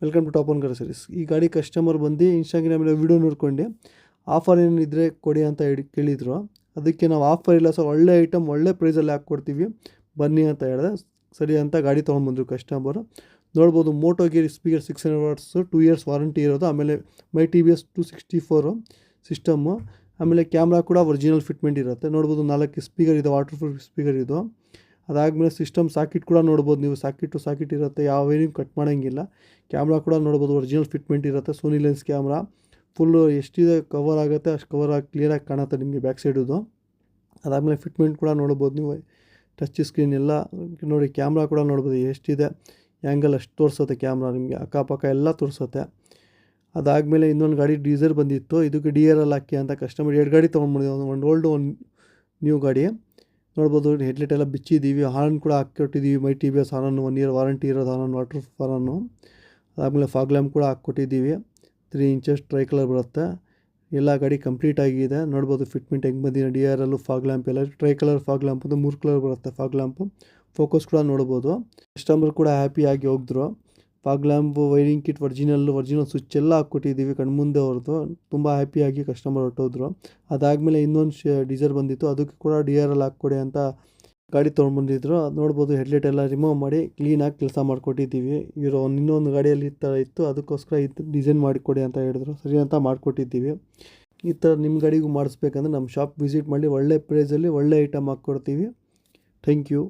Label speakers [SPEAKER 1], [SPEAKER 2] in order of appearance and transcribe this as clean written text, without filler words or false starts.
[SPEAKER 1] Welcome to top one car series. ಈ ಗಾಡಿ customer ಬಂದು ಇನ್ಸ್ಟಾಗ್ರಾಮಲ್ಲಿ ವೀಡಿಯೋ ನೋಡ್ಕೊಂಡು ಆಫರ್ ಏನಿದ್ರೆ ಕೊಡಿ ಅಂತ ಕೇಳಿದರು. ಅದಕ್ಕೆ ನಾವು ಆಫರ್ ಇಲ್ಲ ಸರ್, ಒಳ್ಳೆ ಐಟಮ್ ಒಳ್ಳೆ ಪ್ರೈಸಲ್ಲಿ ಹಾಕ್ಕೊಡ್ತೀವಿ ಬನ್ನಿ ಅಂತ ಹೇಳಿದೆ. ಸರಿ ಅಂತ ಗಾಡಿ ತೊಗೊಂಡ್ಬಂದರು ಕಸ್ಟಮರು. ನೋಡ್ಬೋದು Moto Gear speaker 600 watts 2 years warranty ಇರೋದು. ಆಮೇಲೆ my T V S 264 system. ಆಮೇಲೆ ಕ್ಯಾಮ್ರಾ ಕೂಡ ಒರಿಜಿನಲ್ ಫಿಟ್ಮೆಂಟ್ ಇರುತ್ತೆ. ನೋಡ್ಬೋದು 4 ಸ್ಪೀಕರ್ ಇದೆ, ವಾಟರ್ ಪ್ರೂಫ್ ಸ್ಪೀಕರ್ ಇದು. ಅದಾದಮೇಲೆ ಸಿಸ್ಟಮ್ ಸಾಕೆಟ್ ಕೂಡ ನೋಡ್ಬೋದು ನೀವು, ಸಾಕೆಟ್ ಇರುತ್ತೆ, ಯಾವೇನು ಕಟ್ ಮಾಡೋಂಗಿಲ್ಲ. ಕ್ಯಾಮ್ರಾ ಕೂಡ ನೋಡ್ಬೋದು ಒರಿಜಿನಲ್ ಫಿಟ್ಮೆಂಟ್ ಇರುತ್ತೆ, ಸೋನಿ ಲೆನ್ಸ್ ಕ್ಯಾಮ್ರಾ. ಫುಲ್ಲು ಎಷ್ಟಿದೆ ಕವರ್ ಆಗುತ್ತೆ ಅಷ್ಟು ಕವರ್ ಆಗಿ ಕ್ಲಿಯರಾಗಿ ಕಾಣುತ್ತೆ ನಿಮಗೆ ಬ್ಯಾಕ್ ಸೈಡುದು. ಅದಾದಮೇಲೆ ಫಿಟ್ಮೆಂಟ್ ಕೂಡ ನೋಡ್ಬೋದು ನೀವು, ಟಚ್ ಸ್ಕ್ರೀನ್ ಎಲ್ಲ ನೋಡಿ. ಕ್ಯಾಮ್ರಾ ಕೂಡ ನೋಡ್ಬೋದು ಎಷ್ಟಿದೆ, ಆ್ಯಂಗಲ್ ಅಷ್ಟು ತೋರಿಸುತ್ತೆ ಕ್ಯಾಮ್ರಾ ನಿಮಗೆ, ಅಕ್ಕಪಕ್ಕ ಎಲ್ಲ ತೋರಿಸುತ್ತೆ. ಅದಾದಮೇಲೆ ಇನ್ನೊಂದು ಗಾಡಿ ಡೀಸರ್ ಬಂದಿತ್ತು, ಇದಕ್ಕೆ DRL ಹಾಕಿ ಅಂತ ಕಸ್ಟಮರ್ 2 ಗಾಡಿ ತೊಗೊಂಡ್ಬಂದಿದ್ದು, ಒಂದು ಓಲ್ಡು ಒಂದು ನ್ಯೂ ಗಾಡಿ. ನೋಡ್ಬೋದು ಹೆಡ್ಲೈಟ್ ಎಲ್ಲ ಬಿಚ್ಚಿದ್ದೀವಿ, ಹಾರ್ನ್ ಕೂಡ ಹಾಕ್ಕೊಟ್ಟಿದ್ದೀವಿ. ಮೈ ಟಿ ವಿ ಎಸ್ ಹಾರನ್ನು 1 ಇಯರ್ ವಾರಂಟಿ ಇರೋದು ಹಾರನ್ನು, ವಾಟರ್ ಪ್ರೂಫ್ ಹಾರನ್ನು. ಅದಾದಮೇಲೆ ಫಾಗ್ ಲ್ಯಾಂಪ್ ಕೂಡ ಹಾಕ್ಕೊಟ್ಟಿದ್ದೀವಿ. 3 ಇಂಚಸ್ ಟ್ರೈ ಕಲರ್ ಬರುತ್ತೆ. ಎಲ್ಲ ಗಾಡಿ ಕಂಪ್ಲೀಟ್ ಆಗಿದೆ. ನೋಡ್ಬೋದು ಫಿಟ್ಮೆಂಟ್ ಹೆಂಗೆ ಬಂದಿದೆ, DRL ಫಾಗ್ ಲ್ಯಾಂಪ್ ಎಲ್ಲ ಟ್ರೈ ಕಲರ್ ಫಾಗ್ ಲ್ಯಾಂಪ್ ಅಂತ 3 ಕಲರ್ ಬರುತ್ತೆ ಫಾಗ್ ಲ್ಯಾಂಪು. ಫೋಕಸ್ ಕೂಡ ನೋಡ್ಬೋದು. ಕಸ್ಟಮರ್ ಕೂಡ ಹ್ಯಾಪಿಯಾಗಿ ಹೋಗಿದ್ರು. Fog lamp, wiring kit original switch ಎಲ್ಲ ಹಾಕ್ಕೊಟ್ಟಿದ್ದೀವಿ ಕಣ್ಮುಂದೆ ಅವ್ರದ್ದು. ತುಂಬ ಹ್ಯಾಪಿಯಾಗಿ ಕಸ್ಟಮರ್ ಹೊರಟೋದ್ರು. ಅದಾದಮೇಲೆ ಇನ್ನೊಂದು ಡೀಸರ್ ಬಂದಿತ್ತು, ಅದಕ್ಕೆ ಕೂಡ DRL ಹಾಕ್ಕೊಡಿ ಅಂತ ಗಾಡಿ ತೊಗೊಂಡ್ಬಂದಿದ್ರು. ನೋಡ್ಬೋದು ಹೆಡ್ಲೈಟ್ ಎಲ್ಲ ರಿಮೂವ್ ಮಾಡಿ ಕ್ಲೀನಾಗಿ ಕೆಲಸ ಮಾಡಿಕೊಟ್ಟಿದ್ದೀವಿ. ಇವರು ಇನ್ನೊಂದು ಗಾಡಿಯಲ್ಲಿ ಈ ಥರ ಇತ್ತು, ಅದಕ್ಕೋಸ್ಕರ ಇದು ಡಿಸೈನ್ ಮಾಡಿಕೊಡಿ ಅಂತ ಹೇಳಿದ್ರು. ಸರಿ ಅಂತ ಮಾಡಿಕೊಟ್ಟಿದ್ದೀವಿ. ಈ ಥರ ನಿಮ್ಮ ಗಾಡಿಗೂ ಮಾಡಿಸ್ಬೇಕಂದ್ರೆ ನಮ್ಮ ಶಾಪ್ ವಿಸಿಟ್ ಮಾಡಿ, ಒಳ್ಳೆ ಪ್ರೈಸಲ್ಲಿ ಒಳ್ಳೆ ಐಟಮ್ ಹಾಕ್ಕೊಡ್ತೀವಿ. Thank you.